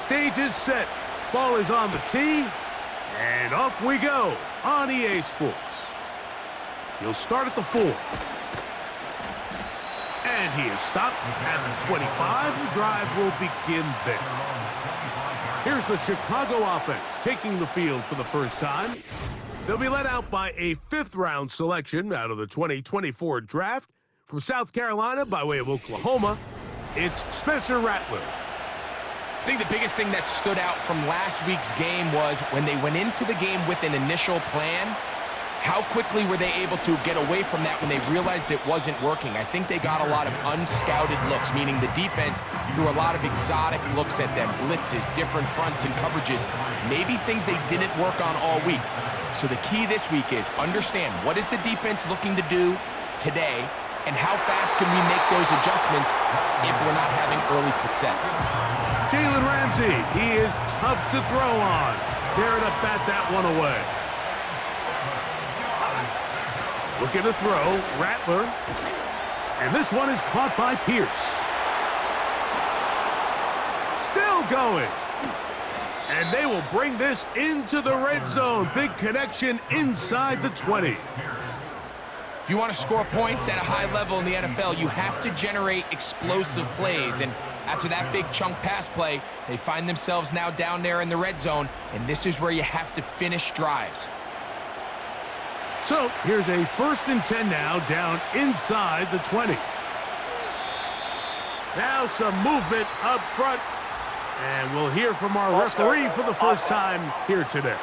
stage is set. Ball is on the tee, and off we go on EA Sports. He'll start at the 4. And he is stopped at the 25. The drive will begin there. Here's the Chicago offense taking the field for the first time. They'll be led out by a 5th-round selection out of the 2024 draft. From South Carolina by way of Oklahoma, it's Spencer Rattler. I think the biggest thing that stood out from last week's game was when they went into the game with an initial plan, how quickly were they able to get away from that when they realized it wasn't working? I think they got a lot of unscouted looks, meaning the defense threw a lot of exotic looks at them, blitzes, different fronts and coverages, maybe things they didn't work on all week. So the key this week is understand what is the defense looking to do today, and how fast can we make those adjustments if we're not having early success? Jalen Ramsey, he is tough to throw on. There to bat that one away. Looking to throw, Rattler. And this one is caught by Pierce. Still going. And they will bring this into the red zone. Big connection inside the 20. If you want to score points at a high level in the NFL, you have to generate explosive plays. And after that big chunk pass play, they find themselves now down there in the red zone, and this is where you have to finish drives. So here's a 1st and 10 now down inside the 20. Now some movement up front, and we'll hear from our referee for the first time here today.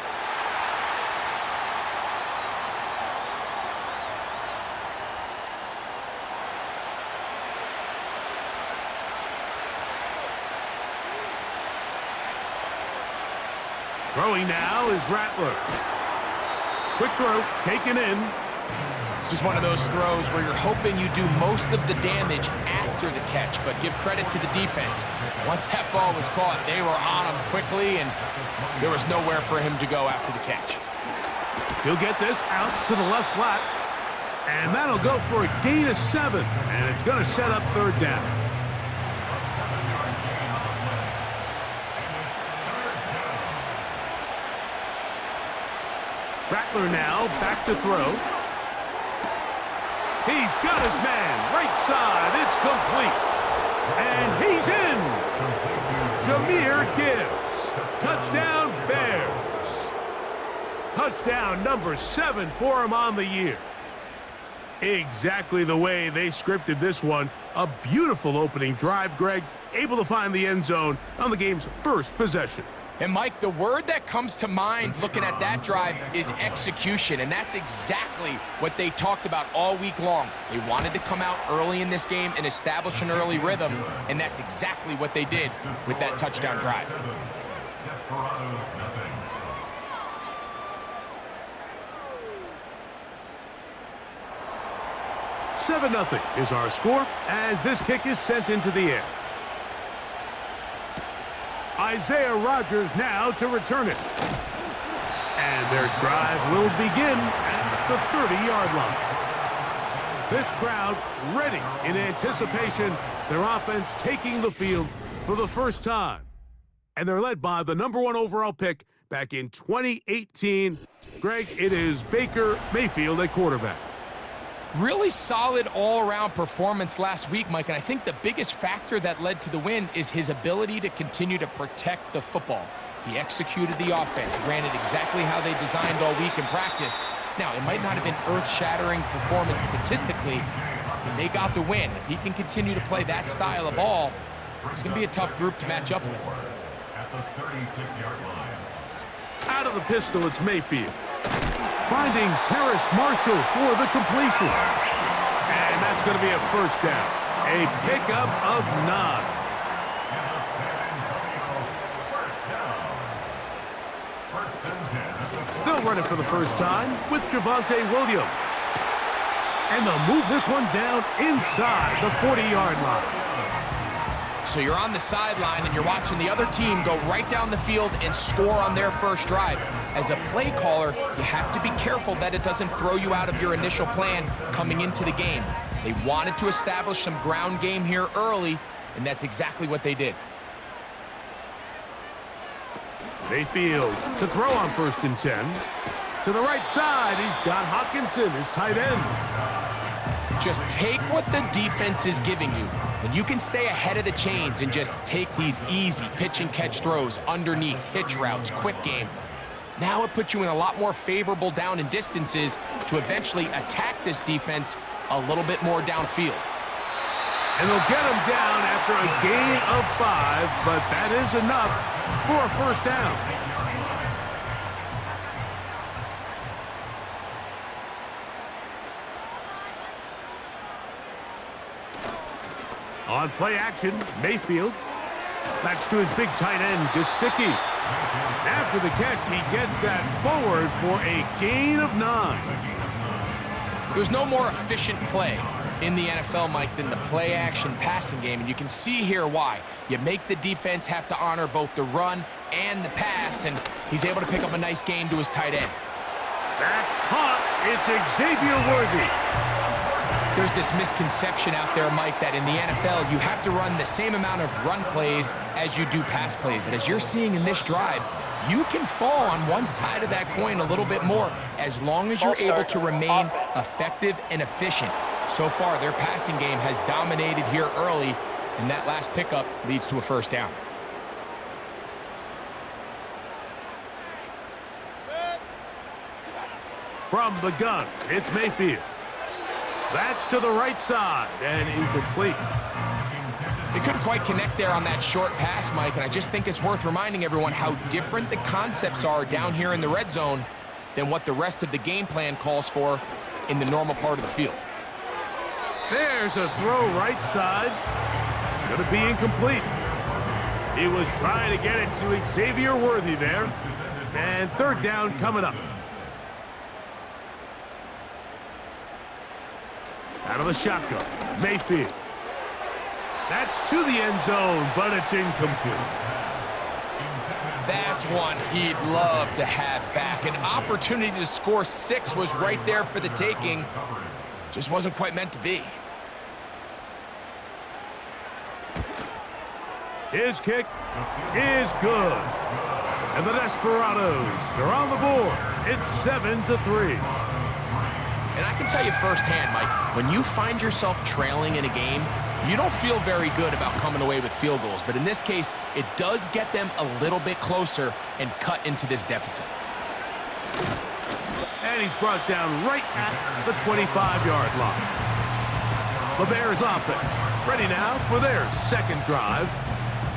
Throwing now is Rattler. Quick throw, taken in. This is one of those throws where you're hoping you do most of the damage after the catch, but give credit to the defense. Once that ball was caught, they were on him quickly, and there was nowhere for him to go after the catch. He'll get this out to the left flat, and that'll go for a gain of 7, and it's going to set up 3rd down. Rattler now back to throw. He's got his man right side. It's complete. And he's in. Jahmyr Gibbs. Touchdown Bears. Touchdown number 7 for him on the year. Exactly the way they scripted this one. A beautiful opening drive, Greg. Able to find the end zone on the game's first possession. And, Mike, the word that comes to mind looking at that drive is execution, and that's exactly what they talked about all week long. They wanted to come out early in this game and establish an early rhythm, and that's exactly what they did with that touchdown drive. 7-0 is our score as this kick is sent into the air. Isaiah Rodgers now to return it. And their drive will begin at the 30-yard line. This crowd ready in anticipation. Their offense taking the field for the first time. And they're led by the #1 overall pick back in 2018. Greg, it is Baker Mayfield at quarterback. Really solid all-around performance last week, Mike, and I think the biggest factor that led to the win is his ability to continue to protect the football. He executed the offense, ran it exactly how they designed all week in practice. Now, it might not have been earth-shattering performance statistically, but they got the win. If he can continue to play that style of ball, it's going to be a tough group to match up with. At the 36-yard line. Out of the pistol, it's Mayfield. Finding Terrace Marshall for the completion. And that's going to be a first down. A pickup of 9. They'll run it for the first time with Javonte Williams. And they'll move this one down inside the 40-yard line. So you're on the sideline and you're watching the other team go right down the field and score on their first drive. As a play caller, you have to be careful that it doesn't throw you out of your initial plan coming into the game. They wanted to establish some ground game here early, and that's exactly what they did. Mayfield to throw on 1st and 10. To the right side, he's got Hockenson, his tight end. Just take what the defense is giving you. When you can stay ahead of the chains and just take these easy pitch and catch throws underneath, hitch routes, quick game, now it puts you in a lot more favorable down and distances to eventually attack this defense a little bit more downfield. And they'll get him down after a gain of 5, but that is enough for a 1st down. On play action, Mayfield. That's to his big tight end, Gesicki. After the catch, he gets that forward for a gain of 9. There's no more efficient play in the NFL, Mike, than the play-action passing game, and you can see here why. You make the defense have to honor both the run and the pass, and he's able to pick up a nice gain to his tight end. That's caught. It's Xavier Worthy. There's this misconception out there, Mike, that in the NFL, you have to run the same amount of run plays as you do pass plays. And as you're seeing in this drive, you can fall on one side of that coin a little bit more as long as you're able to remain effective and efficient. So far, their passing game has dominated here early, and that last pickup leads to a 1st down. From the gun, it's Mayfield. That's to the right side and incomplete. They couldn't quite connect there on that short pass, Mike, and I just think it's worth reminding everyone how different the concepts are down here in the red zone than what the rest of the game plan calls for in the normal part of the field. There's a throw right side. It's going to be incomplete. He was trying to get it to Xavier Worthy there. And 3rd down coming up. Out of the shotgun, Mayfield. That's to the end zone, but it's incomplete. That's one he'd love to have back. An opportunity to score 6 was right there for the taking. Just wasn't quite meant to be. His kick is good. And the Desperados are on the board. It's 7-3. And I can tell you firsthand, Mike, when you find yourself trailing in a game, you don't feel very good about coming away with field goals. But in this case, it does get them a little bit closer and cut into this deficit. And he's brought down right at the 25-yard line. The Bears offense ready now for their 2nd drive.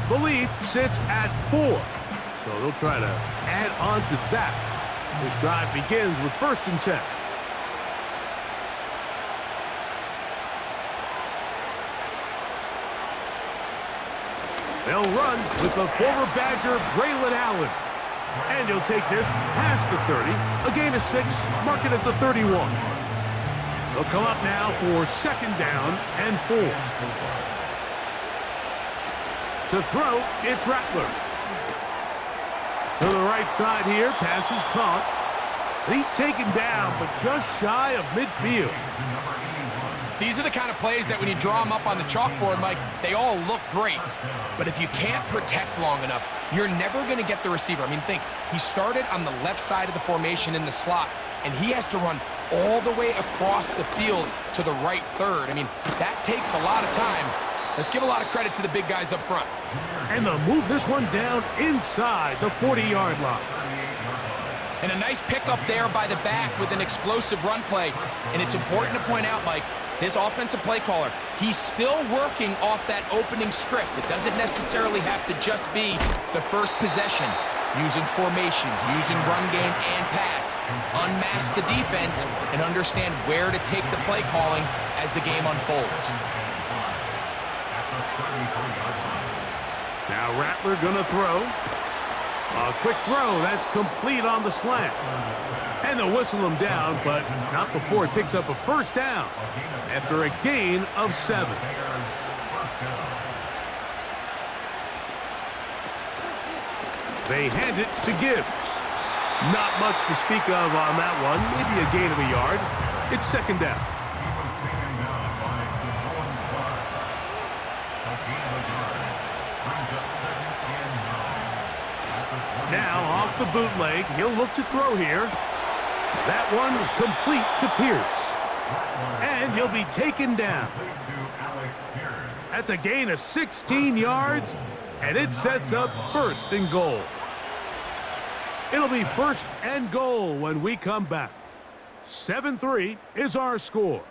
The lead sits at 4, so they'll try to add on to that. This drive begins with 1st and 10. They'll run with the former Badger, Braylon Allen. And he'll take this past the 30, a gain of 6, mark it at the 31. They'll come up now for 2nd down and 4. To throw, it's Rattler. To the right side here, pass is caught. He's taken down, but just shy of midfield. These are the kind of plays that when you draw them up on the chalkboard, Mike, they all look great. But if you can't protect long enough, you're never going to get the receiver. I mean, think, he started on the left side of the formation in the slot, and he has to run all the way across the field to the right 3rd. I mean, that takes a lot of time. Let's give a lot of credit to the big guys up front. And they'll move this one down inside the 40-yard line. And a nice pickup there by the back with an explosive run play. And it's important to point out, Mike, this offensive play caller, he's still working off that opening script. It doesn't necessarily have to just be the first possession. Using formations, using run game and pass. Unmask the defense and understand where to take the play calling as the game unfolds. Now Rattler gonna throw. A quick throw, that's complete on the slant. And they'll whistle him down, but not before he picks up a 1st down after a gain of 7. They hand it to Gibbs. Not much to speak of on that one, maybe a gain of a yard. It's 2nd down. Now the bootleg. He'll look to throw here. That one complete to Pierce. And he'll be taken down. That's a gain of 16 yards, and it sets up first and goal. It'll be first and goal when we come back. 7-3 is our score.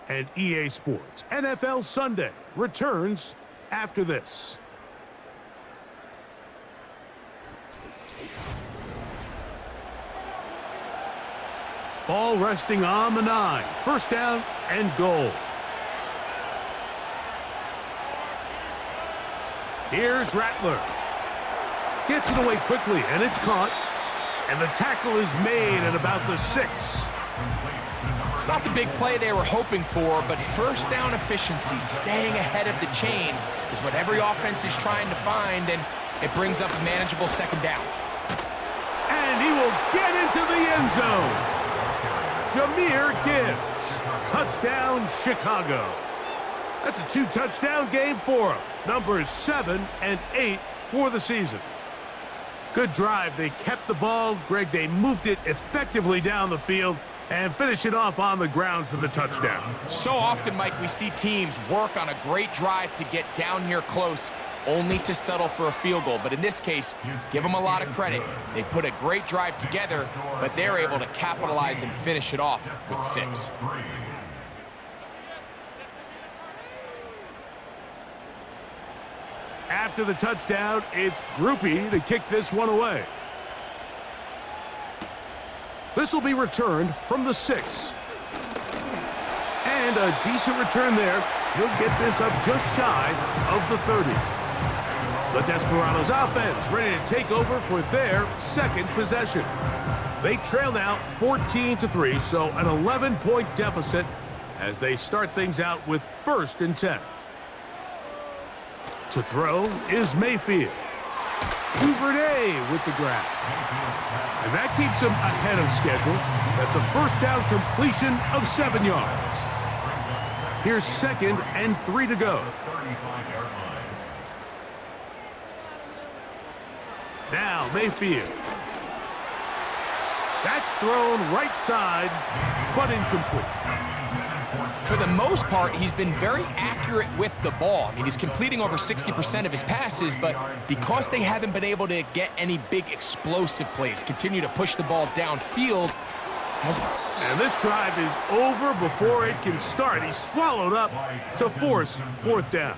And EA Sports NFL Sunday returns after this. Ball resting on the 9. First down and goal. Here's Rattler. Gets it away quickly, and it's caught. And the tackle is made at about the 6. It's not the big play they were hoping for, but first down efficiency, staying ahead of the chains, is what every offense is trying to find, and it brings up a manageable second down. And he will get into the end zone. Jahmyr Gibbs. Touchdown, Chicago. That's a 2-touchdown game for him. Numbers 7 and 8 for the season. Good drive. They kept the ball. Greg, they moved it effectively down the field and finish it off on the ground for the touchdown. So often, Mike, we see teams work on a great drive to get down here close, only to settle for a field goal. But in this case, give them a lot of credit. They put a great drive together, but they're able to capitalize and finish it off with 6. After the touchdown, it's Groupie to kick this one away. This will be returned from the 6. And a decent return there. He'll get this up just shy of the 30. The Desperados offense ready to take over for their second possession. They trail now 14-3, so an 11-point deficit as they start things out with 1st and 10. To throw is Mayfield. Duvernay with the grab. And that keeps him ahead of schedule. That's a first down completion of 7 yards. Here's 2nd and 3 to go. Now Mayfield. That's thrown right side, but incomplete. For the most part, he's been very accurate with the ball. I mean, he's completing over 60% of his passes, but because they haven't been able to get any big explosive plays, continue to push the ball downfield. And this drive is over before it can start. He's swallowed up to force 4th down.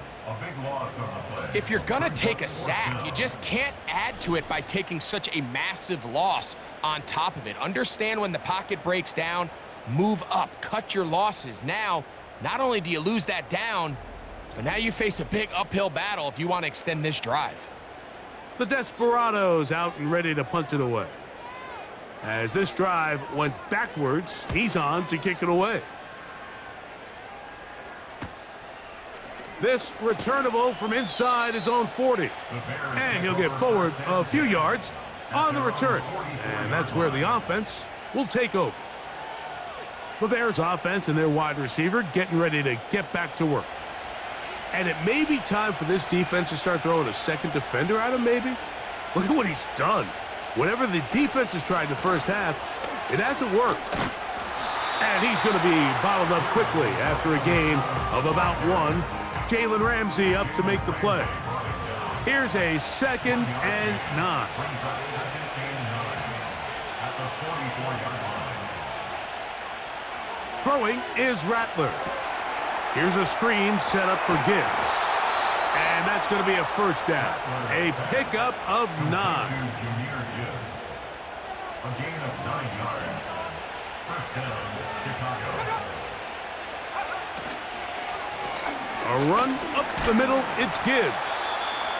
If you're going to take a sack, you just can't add to it by taking such a massive loss on top of it. Understand when the pocket breaks down, move up, cut your losses. Now, not only do you lose that down, but now you face a big uphill battle if you want to extend this drive. The Desperados out and ready to punt it away. As this drive went backwards, he's on to kick it away. This returnable from inside his own 40. And he'll get forward a few yards on the return. And that's where the offense will take over. The Bears offense and their wide receiver getting ready to get back to work. And it may be time for this defense to start throwing a second defender at him, maybe. Look at what he's done. Whatever the defense has tried the first half, it hasn't worked. And he's going to be bottled up quickly after a gain of about 1. Jalen Ramsey up to make the play. Here's a 2nd and 9. Throwing is Rattler. Here's a screen set up for Gibbs. And that's going to be a first down. A pickup of 9. A gain of 9 yards. First down, Chicago. A run up the middle, it's Gibbs.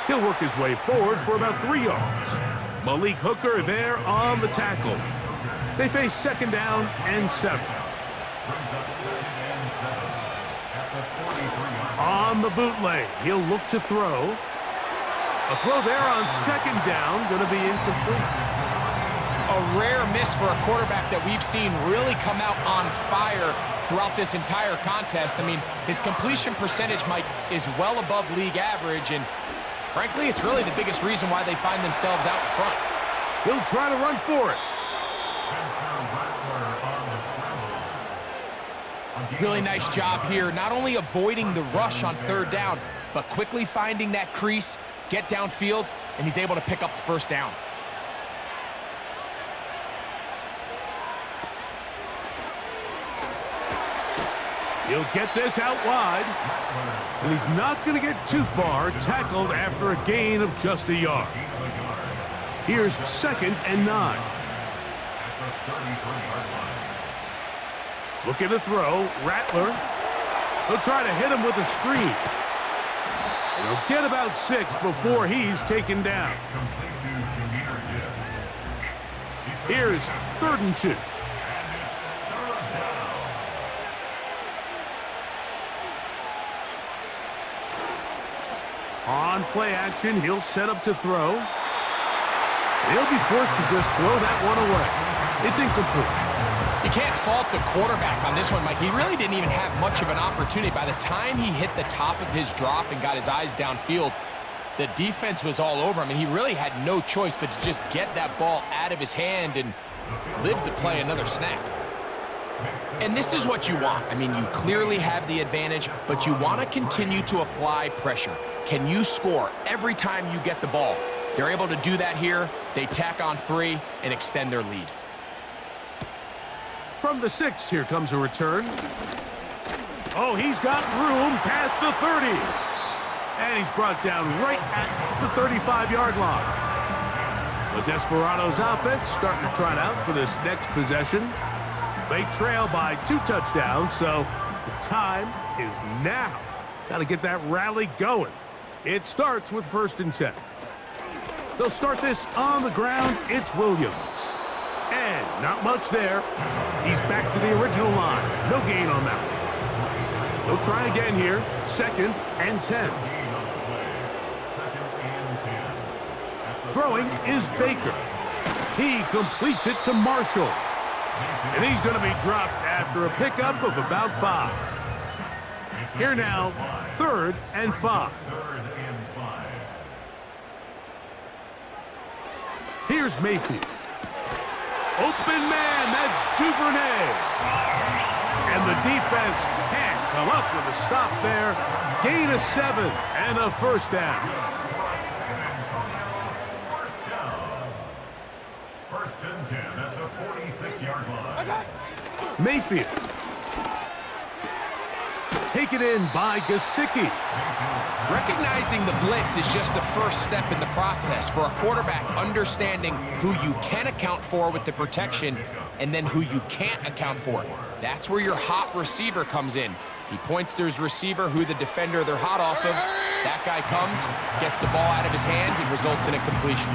He'll work his way forward for about 3 yards. Malik Hooker there on the tackle. They face 2nd down and 7. On the bootleg, he'll look to throw. A throw there on 2nd down, going to be incomplete. A rare miss for a quarterback that we've seen really come out on fire throughout this entire contest. I mean, his completion percentage, Mike, is well above league average, and frankly, it's really the biggest reason why they find themselves out in front. He'll try to run for it. Really nice job here, not only avoiding the rush on third down, but quickly finding that crease, get downfield, and he's able to pick up the first down. He'll get this out wide, and he's not going to get too far, tackled after a gain of just a yard. Here's 2nd and 9. Looking to throw, Rattler. He'll try to hit him with a screen. And he'll get about 6 before he's taken down. Here's 3rd and 2. On play action, he'll set up to throw. He'll be forced to just throw that one away. It's incomplete. You can't fault the quarterback on this one, Mike. He really didn't even have much of an opportunity. By the time he hit the top of his drop and got his eyes downfield, the defense was all over him, and he really had no choice but to just get that ball out of his hand and live to play another snap. And this is what you want. I mean, you clearly have the advantage, but you want to continue to apply pressure. Can you score every time you get the ball? They're able to do that here. They tack on 3 and extend their lead. From the 6, here comes a return. Oh, he's got room past the 30. And he's brought down right at the 35-yard line. The Desperados offense starting to trot out for this next possession. They trail by 2 touchdowns, so the time is now. Got to get that rally going. It starts with 1st and 10. They'll start this on the ground. It's Williams. And not much there. He's back to the original line. No gain on that one. They'll try again here. 2nd and 10. Throwing is Baker. He completes it to Marshall. And he's going to be dropped after a pickup of about 5. Here now, 3rd and 5. Here's Mayfield. Open man, that's Duvernay. And the defense can't come up with a stop there. Gain of 7 and a first down. First and 10 at the 46-yard line. Mayfield. Taken in by Gesicki. Recognizing the blitz is just the first step in the process for a quarterback, understanding who you can account for with the protection and then who you can't account for. That's where your hot receiver comes in. He points to his receiver, who the defender they're hot off of. That guy comes, gets the ball out of his hand, and results in a completion.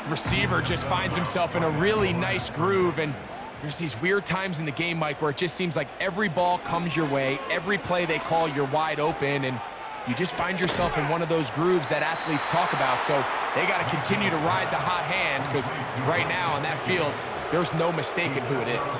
Receiver just finds himself in a really nice groove, and there's these weird times in the game, Mike, where it just seems like every ball comes your way, every play they call, you're wide open, and you just find yourself in one of those grooves that athletes talk about. So they got to continue to ride the hot hand, because right now on that field, there's no mistaking who it is.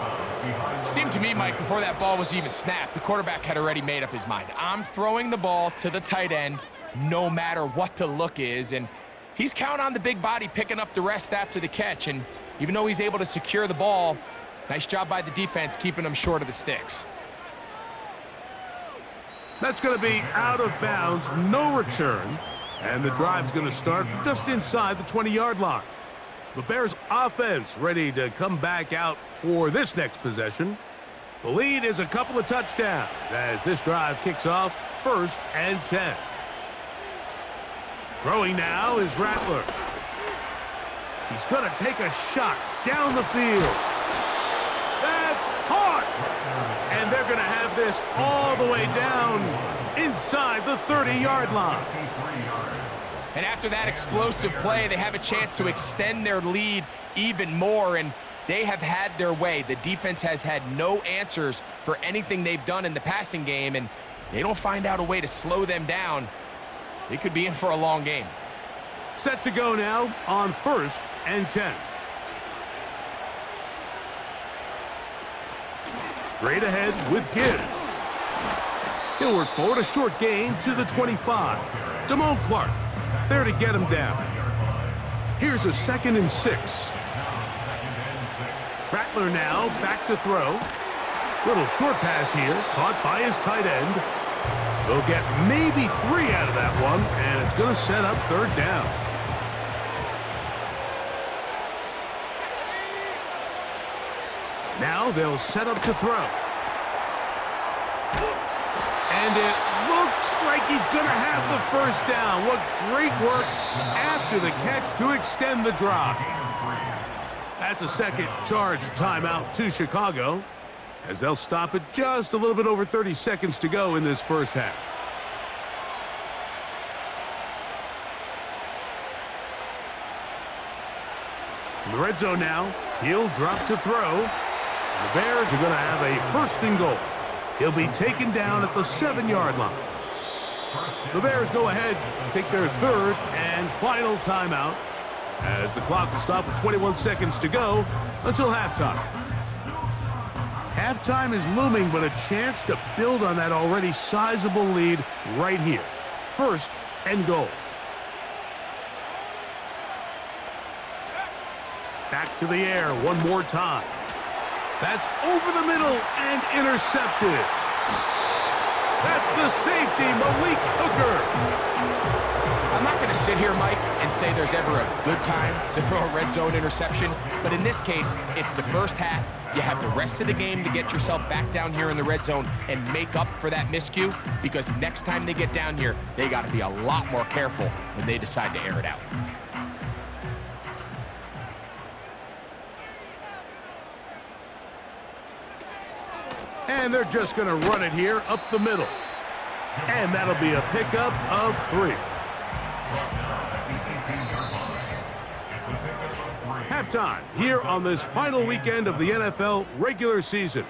It seemed to me, Mike, before that ball was even snapped, the quarterback had already made up his mind. I'm throwing the ball to the tight end no matter what the look is, and he's counting on the big body picking up the rest after the catch, and even though he's able to secure the ball, nice job by the defense keeping him short of the sticks. That's going to be out of bounds, no return, and the drive's going to start from just inside the 20-yard line. The Bears offense ready to come back out for this next possession. The lead is a couple of touchdowns as this drive kicks off 1st and 10. Throwing now is Rattler. He's going to take a shot down the field. That's caught! And they're going to have this all the way down inside the 30-yard line. And after that explosive play, they have a chance to extend their lead even more, and they have had their way. The defense has had no answers for anything they've done in the passing game, and they don't find out a way to slow them down. They could be in for a long game. Set to go now on 1st and 10. Straight ahead with Gibbs. He'll work forward, a short gain to the 25. Damone Clark there to get him down. Here's a 2nd and 6. Rattler now back to throw. Little short pass here, caught by his tight end. They'll get maybe 3 out of that one, and it's going to set up 3rd down. Now they'll set up to throw. And it looks like he's going to have the 1st down. What great work after the catch to extend the drive. That's a 2nd charge timeout to Chicago, as they'll stop it just a little bit over 30 seconds to go in this 1st half. In the red zone now, he'll drop to throw. And the Bears are going to have a 1st and goal. He'll be taken down at the 7-yard line. The Bears go ahead, take their 3rd and final timeout, as the clock will stop with 21 seconds to go until halftime. Halftime is looming, but a chance to build on that already sizable lead right here. 1st and goal. Back to the air one more time. That's over the middle and intercepted. That's the safety, Malik Hooker. I'm not going to sit here, Mike, and say there's ever a good time to throw a red zone interception, but in this case, it's the 1st half. You have the rest of the game to get yourself back down here in the red zone and make up for that miscue, because next time they get down here, they got to be a lot more careful when they decide to air it out. And they're just going to run it here up the middle. And that'll be a pickup of 3. Halftime here on this final weekend of the NFL regular season,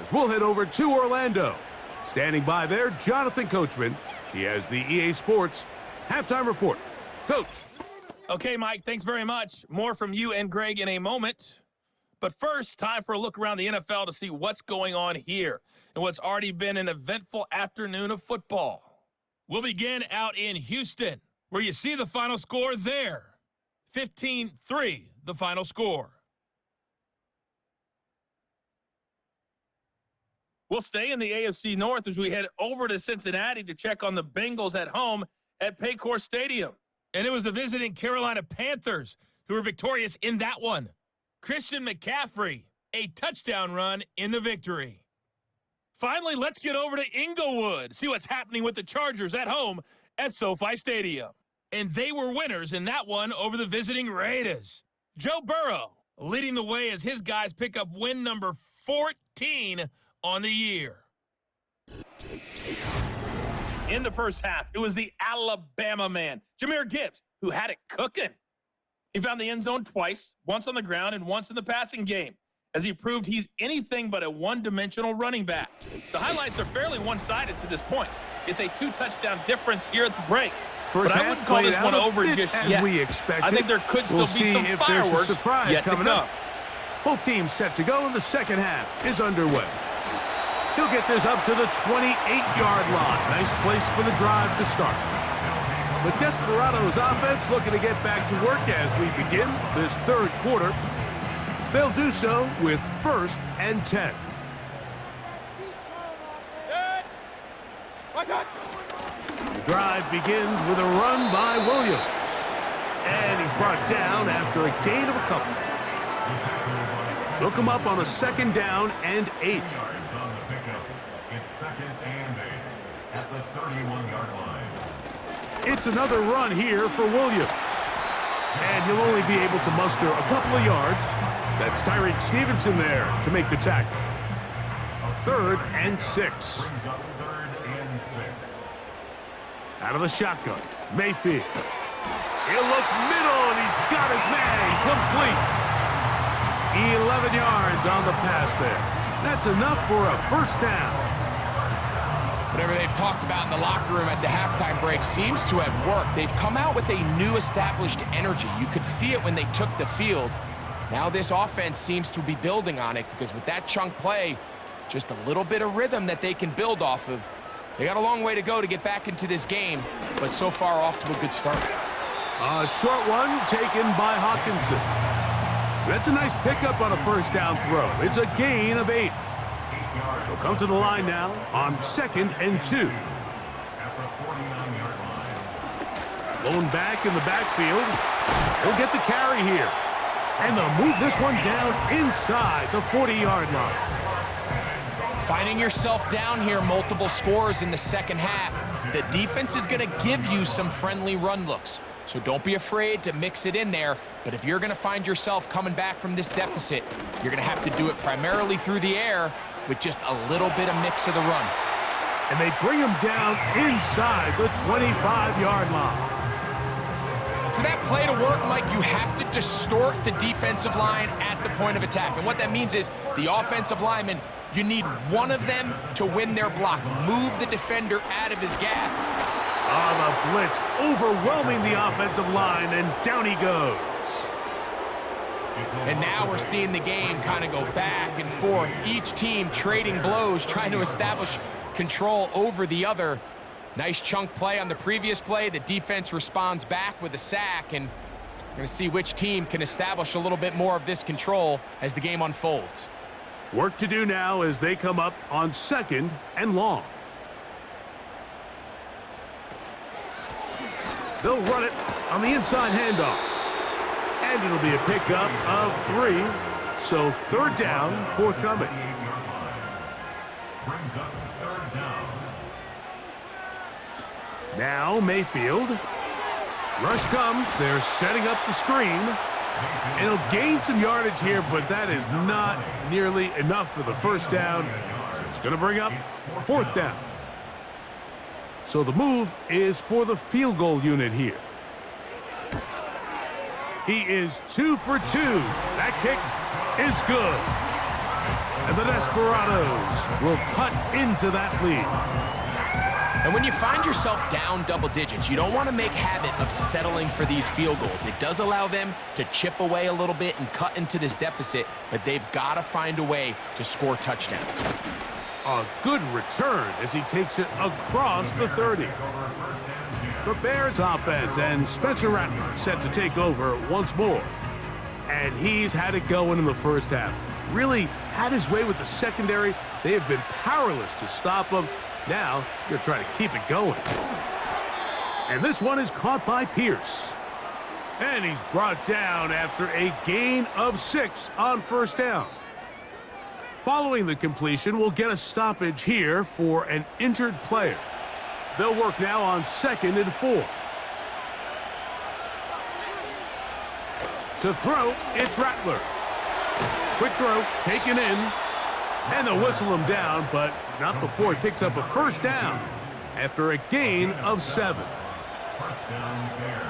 as we'll head over to Orlando. Standing by there, Jonathan Coachman. He has the EA Sports halftime report. Coach. Okay, Mike, thanks very much. More from you and Greg in a moment. But first, time for a look around the NFL to see what's going on here and what's already been an eventful afternoon of football. We'll begin out in Houston, where you see the final score there. 15-3, the final score. We'll stay in the AFC North as we head over to Cincinnati to check on the Bengals at home at Paycor Stadium. And it was the visiting Carolina Panthers who were victorious in that one. Christian McCaffrey, a touchdown run in the victory. Finally, let's get over to Inglewood, see what's happening with the Chargers at home at SoFi Stadium. And they were winners in that one over the visiting Raiders. Joe Burrow leading the way as his guys pick up win number 14 on the year. In the 1st half, it was the Alabama man, Jahmyr Gibbs, who had it cooking. He found the end zone twice, once on the ground and once in the passing game, as he proved he's anything but a one-dimensional running back. The highlights are fairly one-sided to this point. It's a 2-touchdown difference here at the break. But I wouldn't call this one over just yet. I think there could still be some fireworks yet to come. Both teams set to go, and the 2nd half is underway. He'll get this up to the 28-yard line. Nice place for the drive to start. The Desperados offense looking to get back to work as we begin this 3rd quarter. They'll do so with 1st and 10. The drive begins with a run by Williams. And he's brought down after a gain of a couple. They'll come up on a 2nd down and 8. It's 2nd and 8 at the 31-yard line. It's another run here for Williams. And he'll only be able to muster a couple of yards. That's Tyreek Stevenson there to make the tackle. 3rd and 6. Out of the shotgun, Mayfield. He'll look middle, and he's got his man complete. 11 yards on the pass there. That's enough for a 1st down. Whatever they've talked about in the locker room at the halftime break seems to have worked. They've come out with a new established energy. You could see it when they took the field. Now this offense seems to be building on it, because with that chunk play, just a little bit of rhythm that they can build off of. They got a long way to go to get back into this game, but so far off to a good start. A short one taken by Hawkinson. That's a nice pickup on a first down throw. It's a gain of 8. He'll come to the line now on 2nd and 2. Blown back in the backfield. He'll get the carry here. And they'll move this one down inside the 40-yard line. Finding yourself down here, multiple scores in the second half. The defense is going to give you some friendly run looks. So don't be afraid to mix it in there. But if you're going to find yourself coming back from this deficit, you're going to have to do it primarily through the air with just a little bit of mix of the run. And they bring him down inside the 25-yard line. For that play to work, Mike, you have to distort the defensive line at the point of attack. And what that means is the offensive lineman, you need one of them to win their block. Move the defender out of his gap. The blitz overwhelming the offensive line, and down he goes. And now we're seeing the game kind of go back and forth. Each team trading blows, trying to establish control over the other. Nice chunk play on the previous play. The defense responds back with a sack, and we're going to see which team can establish a little bit more of this control as the game unfolds. Work to do now as they come up on 2nd and long. They'll run it on the inside handoff. And it'll be a pickup of 3. So 3rd down, forthcoming. Brings up 3rd down. Now Mayfield. Rush comes. They're setting up the screen. And he'll gain some yardage here, but that is not nearly enough for the first down. So it's going to bring up 4th down. So the move is for the field goal unit here. He is 2 for 2. That kick is good. And the Desperados will cut into that lead. And when you find yourself down double digits, you don't want to make habit of settling for these field goals. It does allow them to chip away a little bit and cut into this deficit, but they've got to find a way to score touchdowns. A good return as he takes it across the 30. The Bears offense and Spencer Rattler set to take over once more. And he's had it going in the first half. Really had his way with the secondary. They have been powerless to stop him. Now, you're trying to keep it going. And this one is caught by Pierce. And he's brought down after a gain of 6 on first down. Following the completion, we'll get a stoppage here for an injured player. They'll work now on 2nd and 4. To throw, it's Rattler. Quick throw, taken in. And they'll whistle him down, but not before he picks up a first down after a gain of 7. First down, Bears.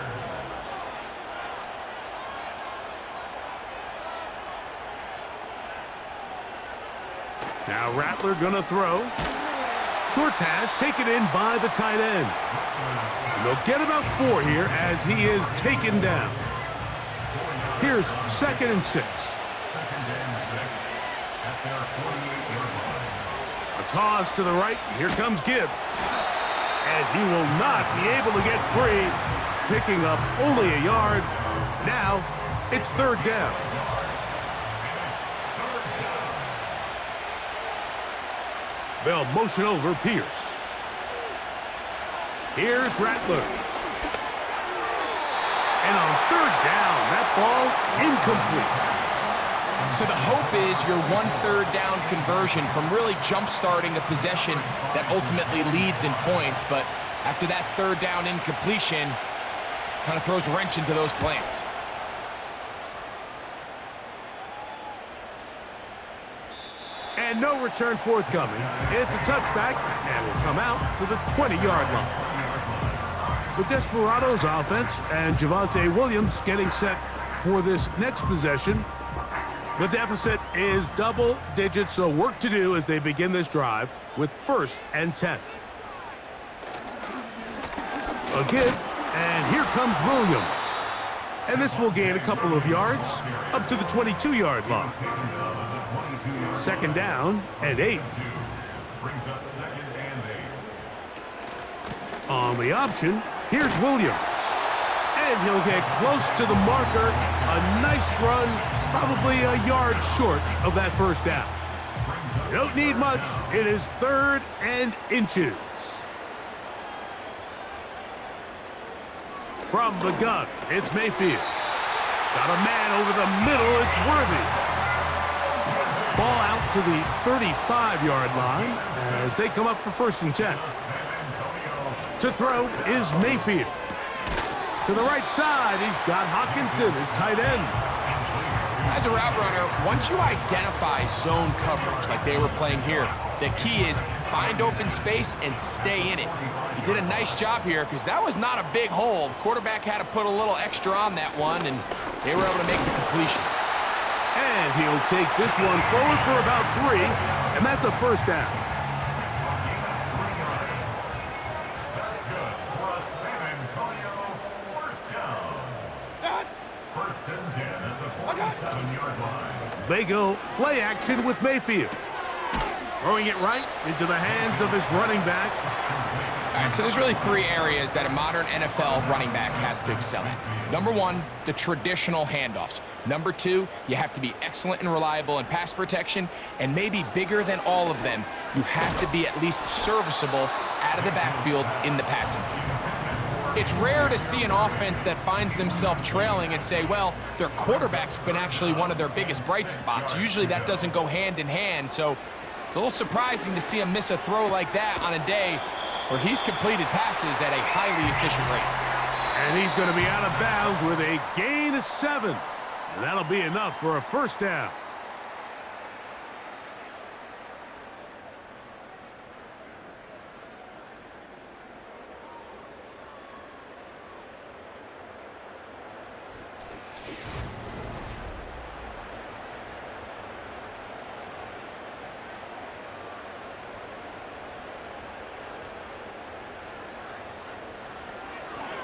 Now Rattler gonna throw. Short pass taken in by the tight end. And they'll get about 4 here as he is taken down. Here's 2nd and 6. A toss to the right. Here comes Gibbs. And he will not be able to get free. Picking up only a yard. Now it's 3rd down. They'll motion over Pierce. Here's Rattler. And on 3rd down, that ball incomplete. So the hope is your 1/3 down conversion from really jump-starting a possession that ultimately leads in points. But after that 3rd down incompletion, kind of throws a wrench into those plans. And no return forthcoming. It's a touchback and will come out to the 20-yard line. The Desperados offense and Javonte Williams getting set for this next possession. The deficit is double digits, so work to do as they begin this drive with 1st and 10. A give, and here comes Williams. And this will gain a couple of yards up to the 22-yard line. 2nd down and 8. Brings up 2nd and 8. On the option, here's Williams. And he'll get close to the marker. A nice run, probably a yard short of that first down. You don't need much. It is 3rd and inches. From the gun, it's Mayfield. Got a man over the middle. It's Worthy. Ball out to the 35-yard line as they come up for 1st and 10. To throw is Mayfield. To the right side, he's got Hockenson, his tight end. As a route runner, once you identify zone coverage like they were playing here, the key is find open space and stay in it. He did a nice job here because that was not a big hole. The quarterback had to put a little extra on that one, and they were able to make the completion. And he'll take this one forward for about 3, and that's a 1st down. They go play action with Mayfield. Throwing it right into the hands of his running back. All right, so there's really 3 areas that a modern NFL running back has to excel at. Number 1, the traditional handoffs. Number 2, you have to be excellent and reliable in pass protection. And maybe bigger than all of them, you have to be at least serviceable out of the backfield in the passing game. It's rare to see an offense that finds themselves trailing and say, well, their quarterback's been actually one of their biggest bright spots. Usually that doesn't go hand in hand, so it's a little surprising to see him miss a throw like that on a day where he's completed passes at a highly efficient rate. And he's going to be out of bounds with a gain of 7. And that'll be enough for a 1st down.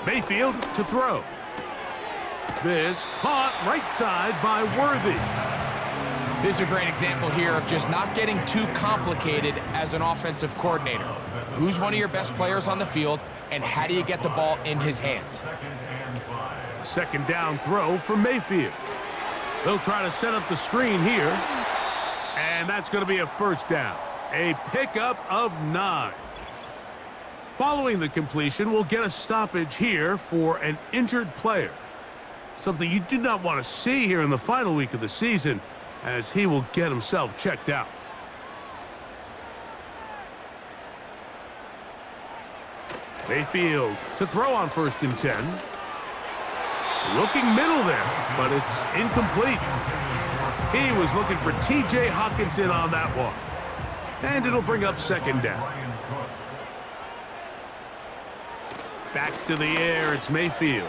Mayfield to throw. This caught right side by Worthy. This is a great example here of just not getting too complicated as an offensive coordinator. Who's one of your best players on the field, and how do you get the ball in his hands? 2nd down throw for Mayfield. They'll try to set up the screen here. And that's going to be a 1st down. A pickup of 9. Following the completion, we'll get a stoppage here for an injured player. Something you do not want to see here in the final week of the season, as he will get himself checked out. Mayfield to throw on 1st and 10. Looking middle there, but it's incomplete. He was looking for T.J. Hockenson on that one. And it'll bring up 2nd down. Back to the air, it's Mayfield.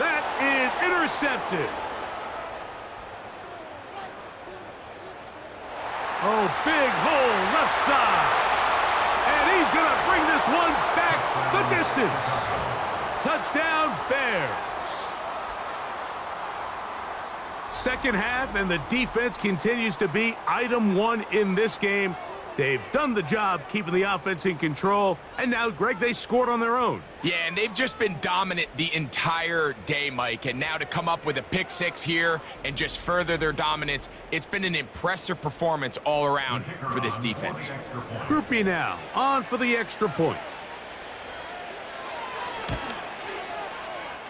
That is intercepted. Oh, big hole left side. And he's going to bring this one back the distance. Touchdown, Bears. 2nd half, and the defense continues to be item 1 in this game. They've done the job keeping the offense in control, and now, Greg, they scored on their own. Yeah, and they've just been dominant the entire day, Mike, and now to come up with a pick 6 here and just further their dominance, it's been an impressive performance all around for this defense. Groupie now, on for the extra point.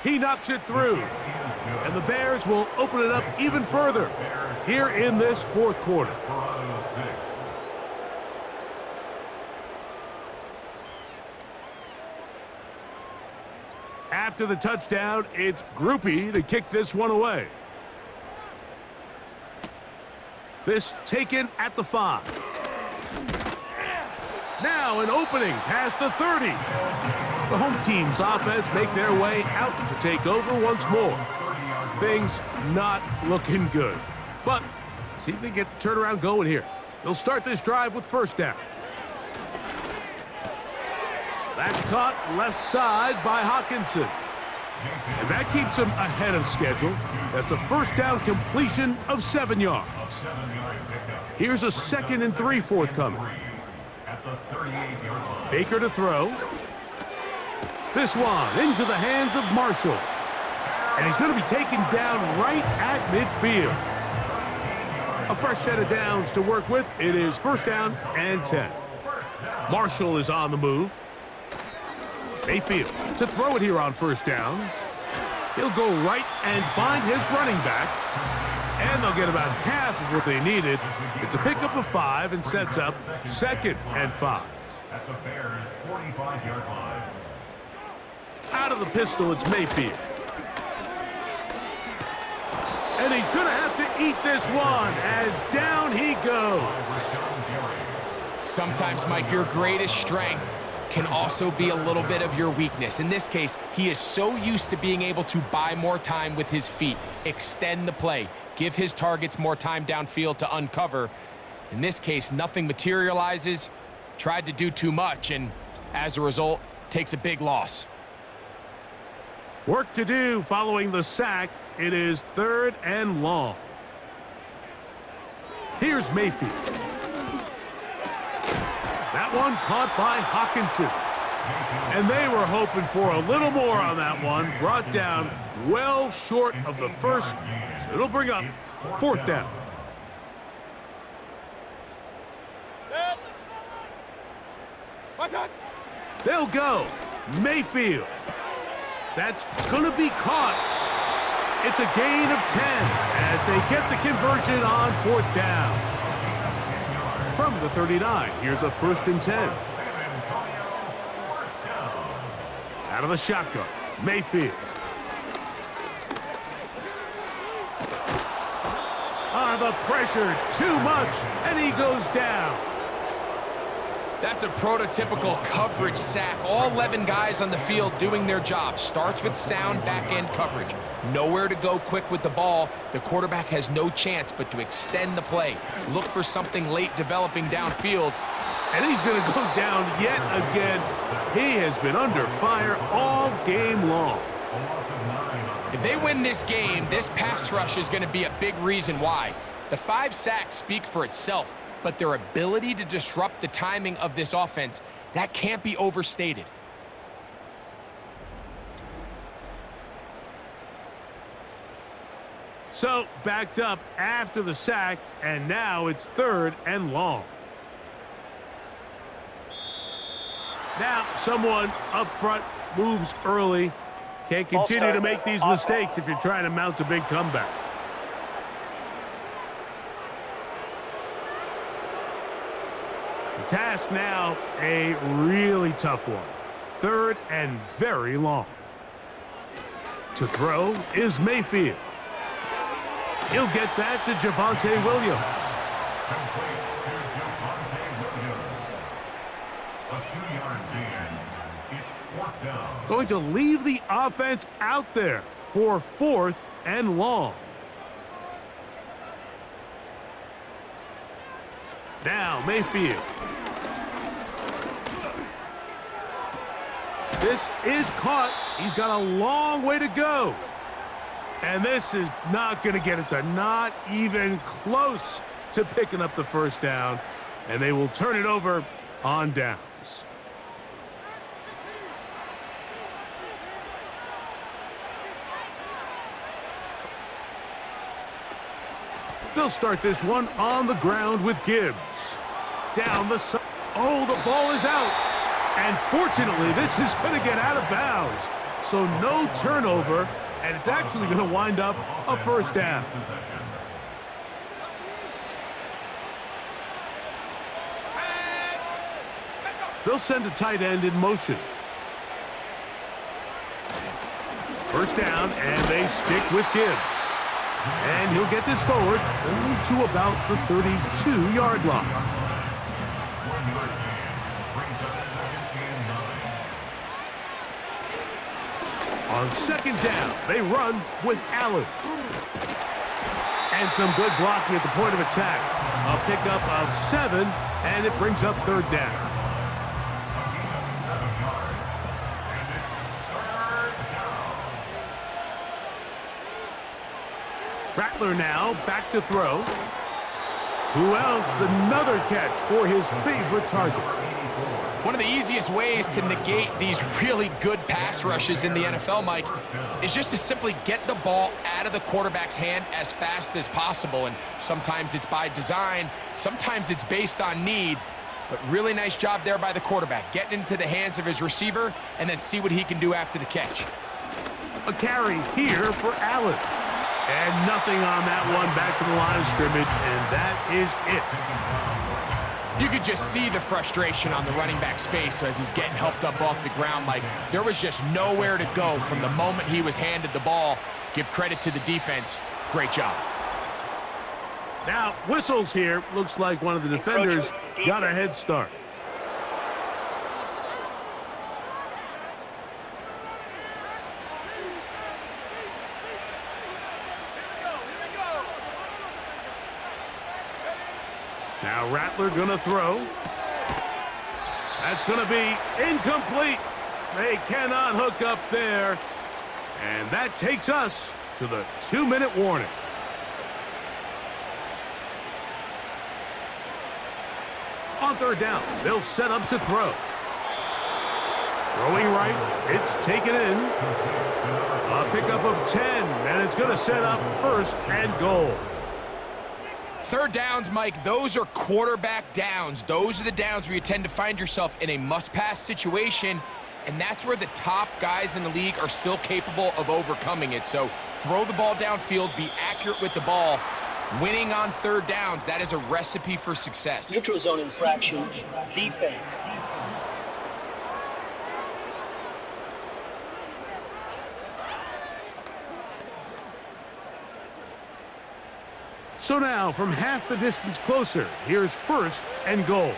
He knocks it through, and the Bears will open it up even further here in this 4th quarter. After the touchdown, it's Groupie to kick this one away. This taken at the 5. Now an opening past the 30. The home team's offense make their way out to take over once more. Things not looking good. But see if they get the turnaround going here. They'll start this drive with 1st down. That's caught left side by Hockenson. And that keeps him ahead of schedule. That's a 1st down completion of 7 yards. Here's a 2nd and 3 forthcoming. Baker to throw. This one into the hands of Marshall. And he's going to be taken down right at midfield. A fresh set of downs to work with. It is first down and 10. Marshall is on the move. Mayfield to throw it here on first down. He'll go right and find his running back. And they'll get about half of what they needed. It's a pickup of 5 and sets up second and 5. At the Bears' 45-yard line. Out of the pistol, it's Mayfield. And he's going to have to eat this one as down he goes. Sometimes, Mike, your greatest strength can also be a little bit of your weakness. In this case, he is so used to being able to buy more time with his feet, extend the play, give his targets more time downfield to uncover. In this case, nothing materializes, tried to do too much, and as a result, takes a big loss. Work to do following the sack. It is third and long. Here's Mayfield. That one caught by Hawkinson. And they were hoping for a little more on that one. Brought down well short of the first. So it'll bring up fourth down. They'll go. Mayfield. That's going to be caught. It's a gain of 10 as they get the conversion on fourth down. From the 39, here's a first and 10. Out of the shotgun, Mayfield. The pressure, too much, and he goes down. That's a prototypical coverage sack. All 11 guys on the field doing their job. Starts with sound back-end coverage. Nowhere to go quick with the ball. The quarterback has no chance but to extend the play. Look for something late developing downfield. And he's going to go down yet again. He has been under fire all game long. If they win this game, this pass rush is going to be a big reason why. The 5 sacks speak for itself, but their ability to disrupt the timing of this offense, that can't be overstated. So, backed up after the sack, and now it's third and long. Now, someone up front moves early. Can't continue to make these mistakes if you're trying to mount a big comeback. The task now, a really tough one. Third and very long. To throw is Mayfield. He'll get that to Javonte Williams. Going to leave the offense out there for fourth and long. Now Mayfield. This is caught. He's got a long way to go. And this is not going to get it done. Not even close to picking up the first down. And they will turn it over on downs. They'll start this one on the ground with Gibbs. Down the side. Oh, the ball is out. And fortunately, this is going to get out of bounds. So no turnover, and it's actually going to wind up a first down. They'll send a tight end in motion. First down, and they stick with Gibbs. And he'll get this forward only to about the 32-yard line. On second down, they run with Allen. And some good blocking at the point of attack. A pickup of 7, and it brings up third down. Rattler now back to throw. Who else? Another catch for his favorite target. One of the easiest ways to negate these really good pass rushes in the NFL, Mike, is just to simply get the ball out of the quarterback's hand as fast as possible. And sometimes it's by design, sometimes it's based on need. But really nice job there by the quarterback, getting into the hands of his receiver and then see what he can do after the catch. A carry here for Allen. And nothing on that one, back to the line of scrimmage, and that is it. You could just see the frustration on the running back's face as he's getting helped up off the ground. Like, there was just nowhere to go from the moment he was handed the ball. Give credit to the defense. Great job. Now, whistles here. Looks like one of the defenders got a head start. Now Rattler gonna throw. That's gonna be incomplete. They cannot hook up there. And that takes us to the 2-minute warning. On third down, they'll set up to throw. Throwing right, it's taken in. A pickup of 10, and it's gonna set up first and goal. Third downs, Mike, those are quarterback downs. Those are the downs where you tend to find yourself in a must-pass situation, and that's where the top guys in the league are still capable of overcoming it. So throw the ball downfield, be accurate with the ball. Winning on third downs, that is a recipe for success. Neutral zone infraction, defense. So now, from half the distance closer, here's first and goal.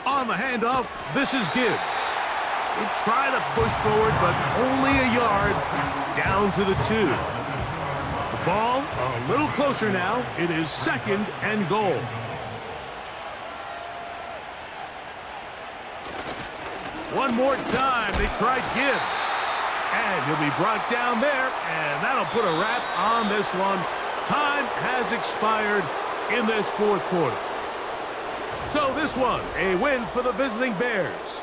On the handoff, this is Gibbs. They try to push forward, but only a yard down to the 2. The ball a little closer now. It is second and goal. One more time, they tried Gibbs. And he'll be brought down there, and that'll put a wrap on this one. Time has expired in this fourth quarter. So this one, a win for the visiting Bears.